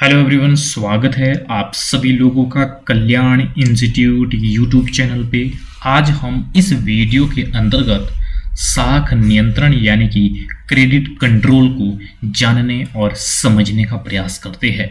Hello everyone, स्वागत है आप सभी लोगों का कल्याण इंस्टीट्यूट यूट्यूब चैनल पे। आज हम इस वीडियो के अंतर्गत साख नियंत्रण यानी कि क्रेडिट कंट्रोल को जानने और समझने का प्रयास करते हैं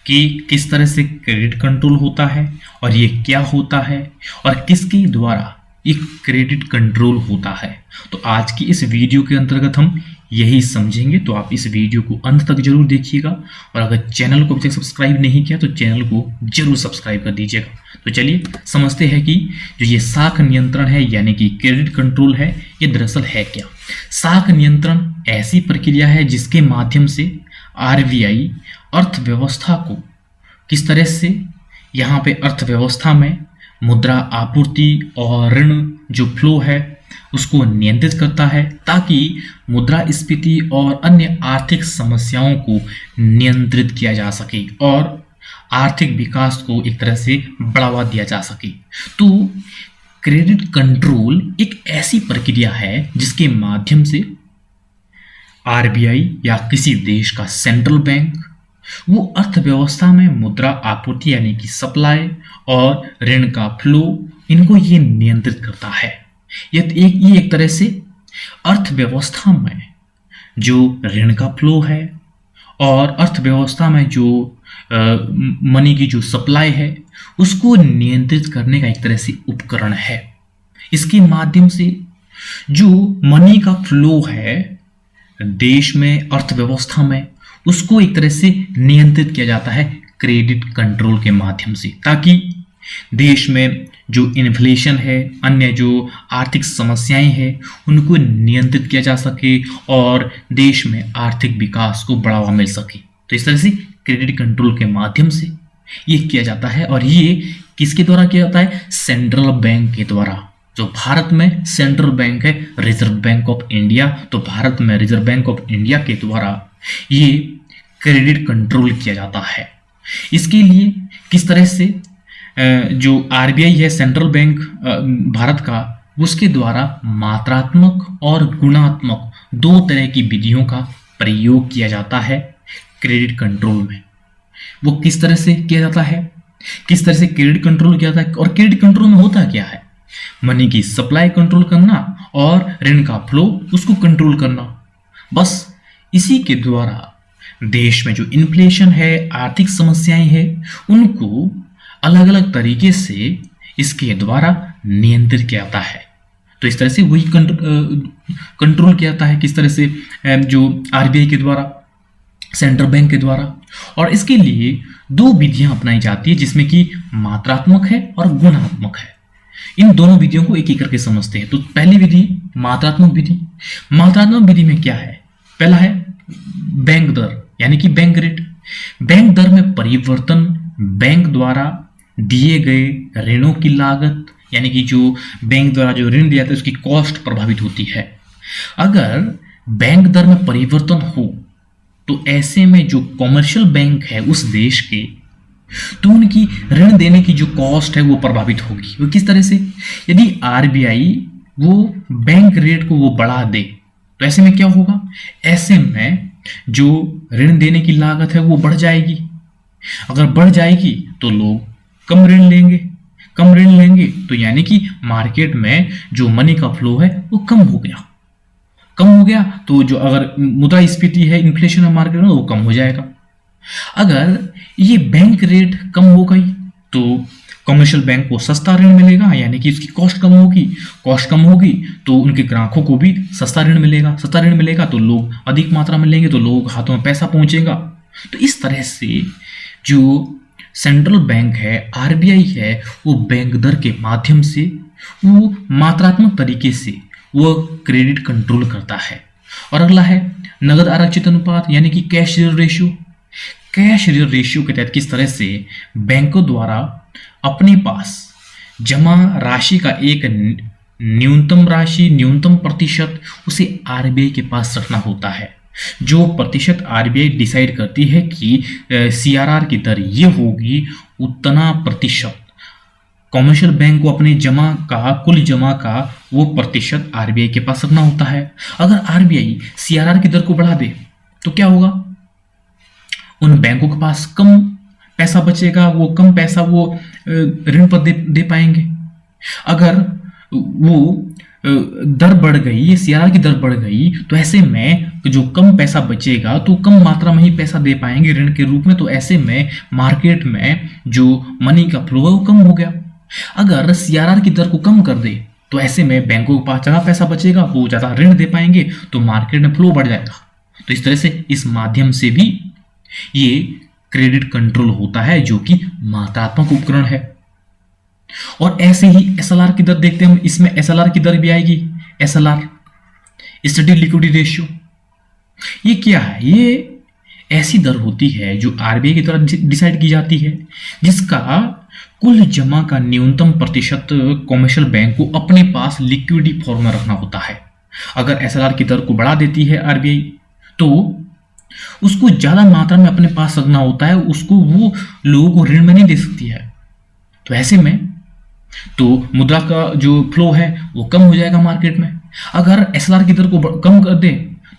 कि किस तरह से क्रेडिट कंट्रोल होता है और ये क्या होता है और किसके द्वारा एक क्रेडिट कंट्रोल होता है। तो आज की इस वीडियो के अंतर्गत हम यही समझेंगे, तो आप इस वीडियो को अंत तक जरूर देखिएगा और अगर चैनल को अभी तक सब्सक्राइब नहीं किया तो चैनल को जरूर सब्सक्राइब कर दीजिएगा। तो चलिए समझते हैं कि जो ये साख नियंत्रण है यानी कि क्रेडिट कंट्रोल है, ये दरअसल है क्या। साख नियंत्रण ऐसी प्रक्रिया है जिसके माध्यम से आरबीआई अर्थव्यवस्था को किस तरह से यहाँ पे अर्थव्यवस्था में मुद्रा आपूर्ति और ऋण जो फ्लो है उसको नियंत्रित करता है, ताकि मुद्रास्फीति और अन्य आर्थिक समस्याओं को नियंत्रित किया जा सके और आर्थिक विकास को एक तरह से बढ़ावा दिया जा सके। तो क्रेडिट कंट्रोल एक ऐसी प्रक्रिया है जिसके माध्यम से आरबीआई या किसी देश का सेंट्रल बैंक वो अर्थव्यवस्था में मुद्रा आपूर्ति यानी कि सप्लाई और ऋण का फ्लो, इनको ये नियंत्रित करता है। ये एक तरह से अर्थव्यवस्था में जो ऋण का फ्लो है और अर्थव्यवस्था में जो मनी की जो सप्लाई है उसको नियंत्रित करने का एक तरह से उपकरण है। इसके माध्यम से जो मनी का फ्लो है देश में अर्थव्यवस्था में उसको एक तरह से नियंत्रित किया जाता है क्रेडिट कंट्रोल के माध्यम से, ताकि देश में जो इन्फ्लेशन है, अन्य जो आर्थिक समस्याएं हैं उनको नियंत्रित किया जा सके और देश में आर्थिक विकास को बढ़ावा मिल सके। तो इस तरह से क्रेडिट कंट्रोल के माध्यम से ये किया जाता है और ये किसके द्वारा किया जाता है? सेंट्रल बैंक के द्वारा। जो भारत में सेंट्रल बैंक है रिजर्व बैंक ऑफ इंडिया, तो भारत में रिजर्व बैंक ऑफ इंडिया के द्वारा ये क्रेडिट कंट्रोल किया जाता है। इसके लिए किस तरह से जो आरबीआई है सेंट्रल बैंक भारत का, उसके द्वारा मात्रात्मक और गुणात्मक दो तरह की विधियों का प्रयोग किया जाता है क्रेडिट कंट्रोल में। वो किस तरह से किया जाता है, किस तरह से क्रेडिट कंट्रोल किया जाता है और क्रेडिट कंट्रोल में होता क्या है? मनी की सप्लाई कंट्रोल करना और ऋण का फ्लो उसको कंट्रोल करना। बस इसी के द्वारा देश में जो इन्फ्लेशन है, आर्थिक समस्याएं हैं, उनको अलग अलग तरीके से इसके द्वारा नियंत्रित किया जाता है। तो इस तरह से वही कंट्रोल किया जाता है, किस तरह से जो आरबीआई के द्वारा, सेंट्रल बैंक के द्वारा। और इसके लिए दो विधियां अपनाई जाती है जिसमें कि मात्रात्मक है और गुणात्मक है। इन दोनों विधियों को एक एक करके समझते हैं। तो पहली विधि मात्रात्मक विधि। मात्रात्मक विधि में क्या है? पहला है बैंक दर यानी कि बैंक रेट। बैंक दर में परिवर्तन बैंक द्वारा दिए गए ऋणों की लागत यानी कि जो बैंक द्वारा जो ऋण दिया जाता है उसकी कॉस्ट प्रभावित होती है। अगर बैंक दर में परिवर्तन हो तो ऐसे में जो कॉमर्शियल बैंक है उस देश के, तो उनकी ऋण देने की जो कॉस्ट है वो प्रभावित होगी। वो किस तरह से? यदि आरबीआई वो बैंक रेट को वो बढ़ा दे तो ऐसे में क्या होगा? ऐसे में जो ऋण देने की लागत है वो बढ़ जाएगी। अगर बढ़ जाएगी तो लोग कम ऋण लेंगे, कम ऋण लेंगे तो यानी कि मार्केट में जो मनी का फ्लो है वो कम हो गया। कम हो गया तो जो अगर मुद्रास्फीति है, इन्फ्लेशन है मार्केट में, वो कम हो जाएगा। अगर ये बैंक रेट कम हो गई तो कमर्शियल बैंक को सस्ता ऋण मिलेगा यानी कि उसकी कॉस्ट कम होगी। कॉस्ट कम होगी तो उनके ग्राहकों को भी सस्ता ऋण मिलेगा। सस्ता ऋण मिलेगा तो लोग अधिक मात्रा में लेंगे तो लोगों के हाथों में पैसा पहुंचेगा। तो इस तरह से जो सेंट्रल बैंक है, आरबीआई है, वो बैंक दर के माध्यम से वो मात्रात्मक तरीके से वो क्रेडिट कंट्रोल करता है। और अगला है नगद आरक्षित अनुपात यानी कि cash reserve ratio. Cash reserve ratio के तहत किस तरह से बैंकों द्वारा अपने पास जमा राशि का एक न्यूनतम राशि, न्यूनतम प्रतिशत उसे आरबीआई के पास रखना होता है। जो प्रतिशत आरबीआई डिसाइड करती है कि सीआरआर की दर ये होगी, उतना प्रतिशत कॉमर्शियल बैंक को अपने जमा का, कुल जमा का वो प्रतिशत आरबीआई के पास रखना होता है। अगर आरबीआई सीआरआर की दर को बढ़ा दे तो क्या होगा? उन बैंकों के पास कम पैसा बचेगा, वो कम पैसा वो ऋण पर दे पाएंगे। अगर वो दर बढ़ गई, ये सीआरआर की दर बढ़ गई, तो ऐसे में जो कम पैसा बचेगा तो कम मात्रा में ही पैसा दे पाएंगे ऋण के रूप में। तो ऐसे में मार्केट में जो मनी का फ्लो है वो कम हो गया। अगर सीआरआर की दर को कम कर दे तो ऐसे में बैंकों के पास ज़्यादा पैसा बचेगा, वो ज़्यादा ऋण दे पाएंगे, तो मार्केट में फ्लो बढ़ जाएगा। तो इस तरह से इस माध्यम से भी ये क्रेडिट कंट्रोल होता है, जो कि मात्रात्मक उपकरण है। और ऐसे ही एसएलआर की दर देखते हैं हम, इसमें एसएलआर की दर भी आएगी। एसएलआर, स्टडी लिक्विडिटी रेशियो, ये क्या है? ये ऐसी दर होती है जो आरबीआई की द्वारा डिसाइड की जाती है, जिसका कुल जमा का न्यूनतम प्रतिशत कॉमर्शियल बैंक को अपने पास लिक्विडिटी फॉर्म में रखना होता है। अगर एसएलआर की दर को बढ़ा देती है आरबीआई, तो उसको ज्यादा मात्रा में अपने पास रखना होता है, उसको वो लोगों को ऋण में नहीं दे सकती है। तो ऐसे में तो मुद्रा का जो फ्लो है वो कम हो जाएगा मार्केट में। अगर एसएलआर की दर को कम कर दे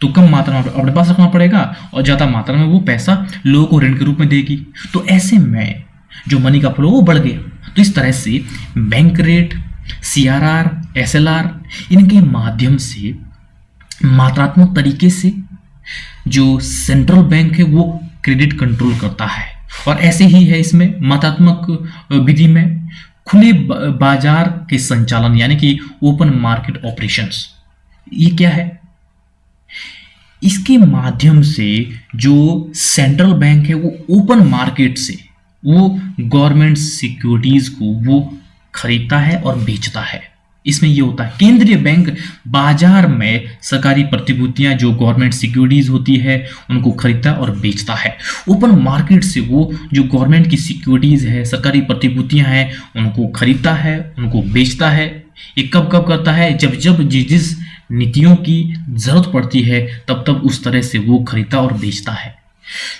तो कम मात्रा में अपने पास रखना पड़ेगा और ज्यादा मात्रा में वो पैसा लोगों को ऋण के रूप में देगी। तो ऐसे में जो मनी का फ्लो वो बढ़ गया। तो इस तरह से बैंक रेट, सीआरआर, एसएलआर, इनके माध्यम से मात्रात्मक तरीके से जो सेंट्रल बैंक है वो क्रेडिट कंट्रोल करता है। और ऐसे ही है इसमें मात्रात्मक विधि में खुले बाजार के संचालन, यानी कि ओपन मार्केट ऑपरेशंस। ये क्या है? इसके माध्यम से जो सेंट्रल बैंक है वो ओपन मार्केट से वो गवर्नमेंट सिक्योरिटीज को वो खरीदता है और बेचता है। इसमें ये होता है, केंद्रीय बैंक बाजार में सरकारी प्रतिभूतियां जो गवर्नमेंट सिक्योरिटीज होती है उनको खरीदता है और बेचता है। ओपन मार्केट से वो जो गवर्नमेंट की सिक्योरिटीज है, सरकारी प्रतिभूतियां हैं, उनको खरीदता है, उनको बेचता है। ये कब कब करता है? जब जब जिस नीतियों की जरूरत पड़ती है तब तब उस तरह से वो खरीदता और बेचता है।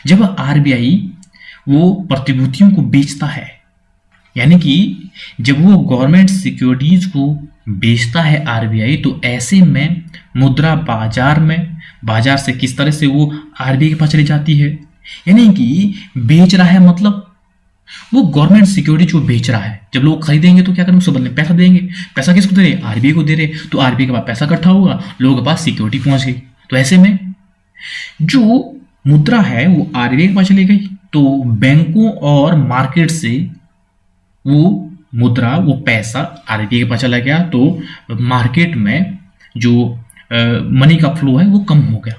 जब आरबीआई वो प्रतिभूतियों को बेचता है, यानी कि जब वो गवर्नमेंट सिक्योरिटीज को बेचता है आरबीआई, तो ऐसे में मुद्रा बाजार में, बाजार से किस तरह से वो आरबीआई के पास चली जाती है, यानी कि बेच रहा है, मतलब वो गवर्नमेंट सिक्योरिटी जो बेच रहा है। जब लोग खरीदेंगे तो क्या करेंगे? उसके बदले पैसा देंगे। पैसा किसको दे रहे? आरबीआई को दे रहे। तो आरबीआई के पास पैसा इकट्ठा होगा, लोगों के पास सिक्योरिटी पहुंच गई। तो ऐसे में जो मुद्रा है वो आरबीआई के पास चली गई, तो बैंकों और मार्केट से वो मुद्रा, वो पैसा आरबीआई के पास चला गया। तो मार्केट में जो मनी का फ्लो है वो कम हो गया।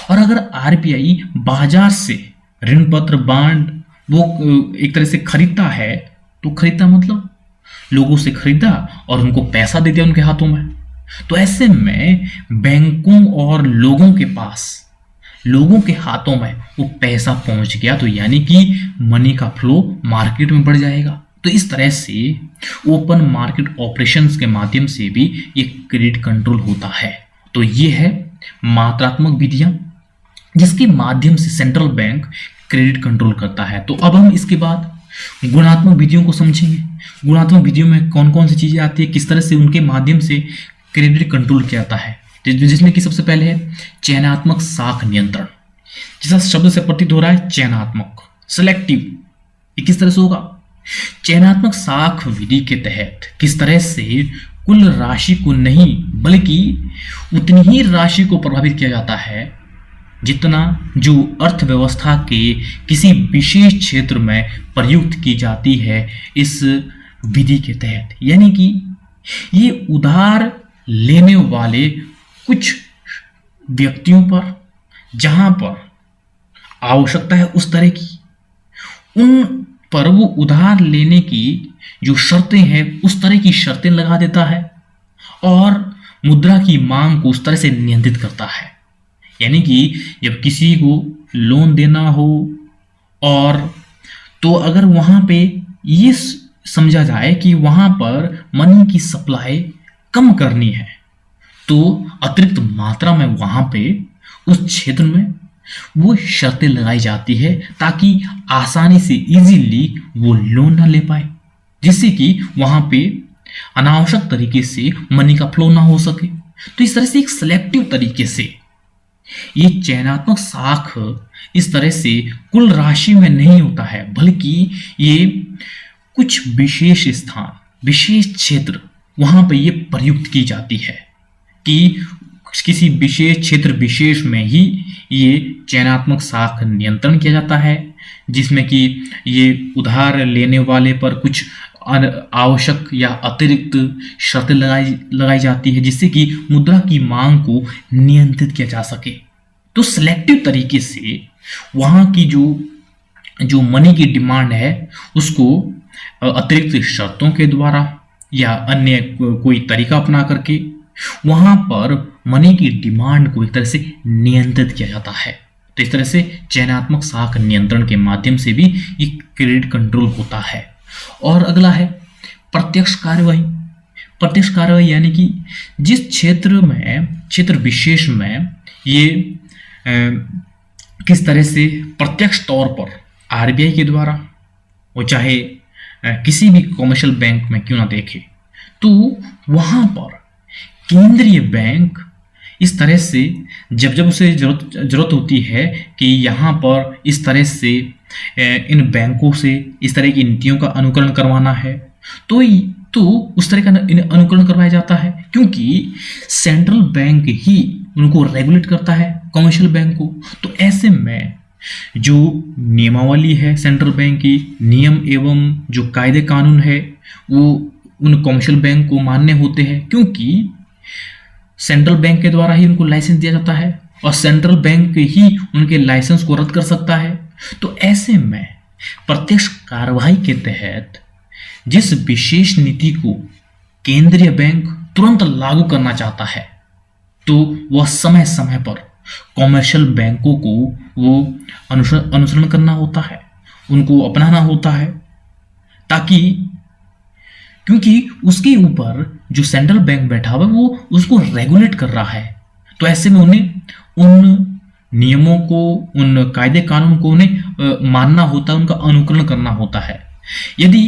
और अगर आरबीआई बाजार से ऋण पत्र, बांड वो एक तरह से खरीदता है, तो खरीदता मतलब लोगों से खरीदा और उनको पैसा दे दिया उनके हाथों में। तो ऐसे में बैंकों और लोगों के पास, लोगों के हाथों में वो पैसा पहुंच गया, तो यानी कि मनी का फ्लो मार्केट में बढ़ जाएगा। तो इस तरह से ओपन मार्केट ऑपरेशंस के माध्यम से भी ये क्रेडिट कंट्रोल होता है। तो ये है मात्रात्मक विधियां जिसके माध्यम से सेंट्रल बैंक क्रेडिट कंट्रोल करता है। तो अब हम इसके बाद गुणात्मक विधियों को समझेंगे। गुणात्मक विधियों में कौन कौन सी चीजें आती है, किस तरह से उनके माध्यम से क्रेडिट कंट्रोल किया जाता है, जिसमें कि सबसे पहले है चयनात्मक साख नियंत्रण, जिसका शब्द से प्रतीत हो रहा है चयनात्मक, सिलेक्टिव। ये किस तरह से होगा? चयनात्मक साख विधि के तहत किस तरह से कुल राशि को नहीं बल्कि उतनी ही राशि को प्रभावित किया जाता है जितना जो अर्थव्यवस्था के किसी विशेष क्षेत्र में प्रयुक्त की जाती है इस विधि के तहत। यानी कि ये उधार लेने वाले कुछ व्यक्तियों पर जहां पर आवश्यकता है उस तरह की, उन पर वो उधार लेने की जो शर्तें हैं उस तरह की शर्तें लगा देता है और मुद्रा की मांग को उस तरह से नियंत्रित करता है। यानी कि जब किसी को लोन देना हो और तो अगर वहां पे ये समझा जाए कि वहां पर मनी की सप्लाई कम करनी है, तो अतिरिक्त मात्रा में वहां पे उस क्षेत्र में वो शर्तें लगाई जाती है ताकि आसानी से इजीली वो लोन ना ले पाए, जिससे कि वहां पे अनावश्यक तरीके से मनी का फ्लो ना हो सके। तो इस तरह से एक सिलेक्टिव तरीके से ये चयनात्मक साख इस तरह से कुल राशि में नहीं होता है, बल्कि ये कुछ विशेष स्थान, विशेष क्षेत्र, वहां पर ये प्रयुक्त की जाती है कि किसी विशेष क्षेत्र विशेष में ही ये चयनात्मक साख नियंत्रण किया जाता है, जिसमें कि ये उधार लेने वाले पर कुछ आवश्यक या अतिरिक्त शर्तें लगाई जाती है, जिससे कि मुद्रा की मांग को नियंत्रित किया जा सके। तो सिलेक्टिव तरीके से वहां की जो मनी की डिमांड है उसको अतिरिक्त शर्तों के द्वारा या अन्य कोई तरीका अपना करके वहां पर मनी की डिमांड को एक तरह से नियंत्रित किया जाता है। तो इस तरह से चयनात्मक साख नियंत्रण के माध्यम से भी ये क्रेडिट कंट्रोल होता है। और अगला है प्रत्यक्ष कार्यवाही। प्रत्यक्ष कार्यवाही यानी कि जिस क्षेत्र विशेष में ये किस तरह से प्रत्यक्ष तौर पर आरबीआई के द्वारा, वो चाहे किसी भी कॉमर्शियल बैंक में क्यों ना देखे, तो वहां पर केंद्रीय बैंक इस तरह से जब उसे जरूरत होती है कि यहाँ पर इस तरह से इन बैंकों से इस तरह की नीतियों का अनुकरण करवाना है, तो उस तरह का अनुकरण करवाया जाता है, क्योंकि सेंट्रल बैंक ही उनको रेगुलेट करता है कमर्शियल बैंक को। तो ऐसे में जो नियमावली है सेंट्रल बैंक की, नियम एवं जो कायदे कानून है, वो उन कमर्शियल बैंक को मान्य होते हैं, क्योंकि सेंट्रल बैंक के द्वारा ही उनको लाइसेंस दिया जाता है और सेंट्रल बैंक ही उनके लाइसेंस को रद्द कर सकता है। तो ऐसे में प्रत्यक्ष कार्रवाई के तहत जिस विशेष नीति को केंद्रीय बैंक तुरंत लागू करना चाहता है, तो वह समय समय पर कॉमर्शियल बैंकों को वो अनुसरण करना होता है, उनको अपनाना होता है, ताकि क्योंकि उसके ऊपर जो सेंट्रल बैंक बैठा हुआ है वो उसको रेगुलेट कर रहा है। तो ऐसे में उन्हें उन नियमों को, उन कायदे कानून को उन्हें मानना होता है, उनका अनुकरण करना होता है। यदि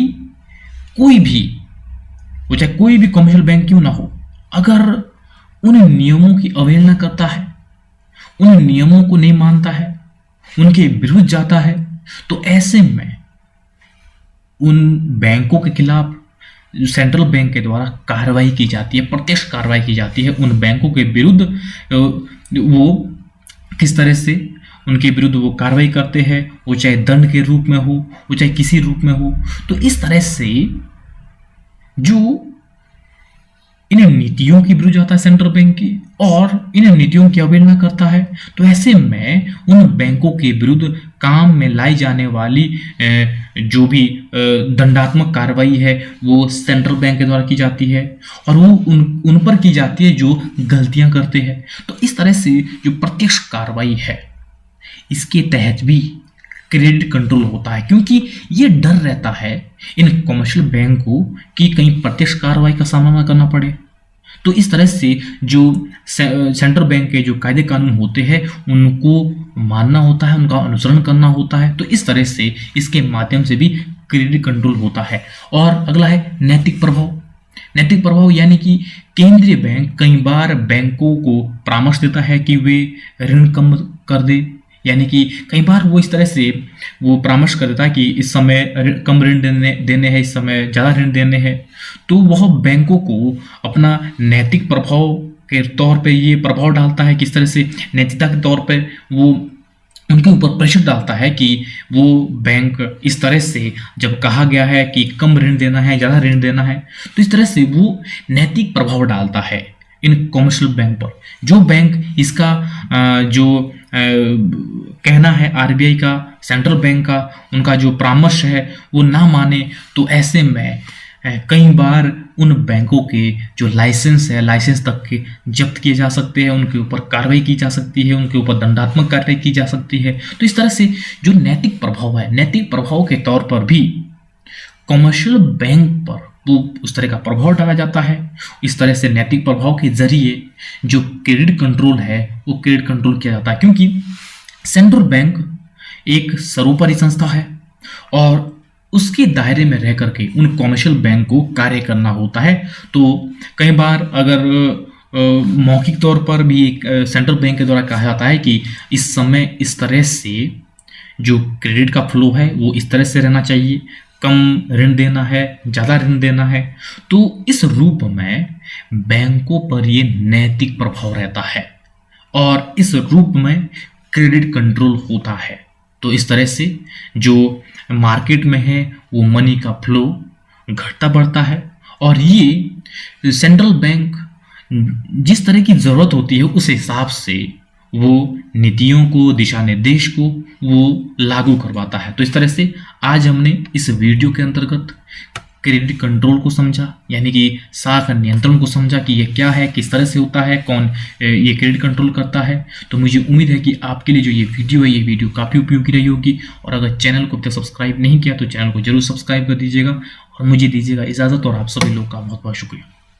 कोई भी, वो चाहे कोई भी कमर्शियल बैंक क्यों ना हो, अगर उन नियमों की अवहेलना करता है, उन नियमों को नहीं मानता है, उनके विरुद्ध जाता है, तो ऐसे में उन बैंकों के खिलाफ सेंट्रल बैंक के द्वारा कार्रवाई की जाती है, प्रत्यक्ष कार्रवाई की जाती है। उन बैंकों के विरुद्ध वो किस तरह से उनके विरुद्ध वो कार्रवाई करते हैं, वो चाहे दंड के रूप में हो, वो चाहे किसी रूप में हो। तो इस तरह से जो इन नीतियों की विरुद्ध जाता है सेंट्रल बैंक की और इन नीतियों की अवहेलना करता है, तो ऐसे में उन बैंकों के विरुद्ध काम में लाई जाने वाली जो भी दंडात्मक कार्रवाई है वो सेंट्रल बैंक के द्वारा की जाती है और वो उन पर की जाती है जो गलतियां करते हैं। तो इस तरह से जो प्रत्यक्ष कार्रवाई है इसके तहत भी क्रेडिट कंट्रोल होता है, क्योंकि ये डर रहता है इन कमर्शियल बैंक को कि कहीं प्रत्यक्ष कार्रवाई का सामना ना करना पड़े। तो इस तरह से जो सेंट्रल बैंक के जो कायदे कानून होते हैं उनको मानना होता है, उनका अनुसरण करना होता है। तो इस तरह से इसके माध्यम से भी क्रेडिट कंट्रोल होता है। और अगला है नैतिक प्रभाव। नैतिक प्रभाव यानी कि केंद्रीय बैंक कई बार बैंकों को परामर्श देता है कि वे ऋण कम कर दे, यानी कि कई बार वो इस तरह से वो परामर्श कर देता है कि इस समय कम ऋण देने हैं, इस समय ज़्यादा ऋण देने हैं। तो वह बैंकों को अपना नैतिक प्रभाव के तौर पे ये प्रभाव डालता है, किस तरह से नैतिकता के तौर पे वो उनके ऊपर प्रेशर डालता है कि वो बैंक इस तरह से जब कहा गया है कि कम ऋण देना है, ज़्यादा ऋण देना है, तो इस तरह से वो नैतिक प्रभाव डालता है इन कमर्शियल बैंक पर। जो बैंक इसका जो कहना है आरबीआई का, सेंट्रल बैंक का, उनका जो परामर्श है वो ना माने, तो ऐसे में कई बार उन बैंकों के जो लाइसेंस है, लाइसेंस तक के जब्त किए जा सकते हैं, उनके ऊपर कार्रवाई की जा सकती है, उनके ऊपर दंडात्मक कार्रवाई की जा सकती है। तो इस तरह से जो नैतिक प्रभाव है, नैतिक प्रभाव के तौर पर भी कमर्शियल बैंक पर वो उस तरह का प्रभाव डाला जाता है। इस तरह से नैतिक प्रभाव के जरिए जो क्रेडिट कंट्रोल है वो क्रेडिट कंट्रोल किया जाता है, क्योंकि सेंट्रल बैंक एक सर्वोपरि संस्था है और उसके दायरे में रह करके उन कमर्शियल बैंक को कार्य करना होता है। तो कई बार अगर मौखिक तौर पर भी एक सेंट्रल बैंक के द्वारा कहा जाता है कि इस समय इस तरह से जो क्रेडिट का फ्लो है वो इस तरह से रहना चाहिए, कम ऋण देना है, ज़्यादा ऋण देना है। तो इस रूप में बैंकों पर ये नैतिक प्रभाव रहता है और इस रूप में क्रेडिट कंट्रोल होता है। तो इस तरह से जो मार्केट में है वो मनी का फ्लो घटता बढ़ता है और ये सेंट्रल बैंक जिस तरह की ज़रूरत होती है उस हिसाब से वो नीतियों को, दिशा निर्देश को वो लागू करवाता है। तो इस तरह से आज हमने इस वीडियो के अंतर्गत क्रेडिट कंट्रोल को समझा, यानी कि साख नियंत्रण को समझा कि ये क्या है, किस तरह से होता है, कौन ये क्रेडिट कंट्रोल करता है। तो मुझे उम्मीद है कि आपके लिए जो ये वीडियो है ये वीडियो काफ़ी उपयोगी रही होगी और अगर चैनल को अब तक सब्सक्राइब नहीं किया तो चैनल को जरूर सब्सक्राइब कर दीजिएगा और मुझे दीजिएगा इजाज़त और आप सभी लोग का बहुत बहुत शुक्रिया।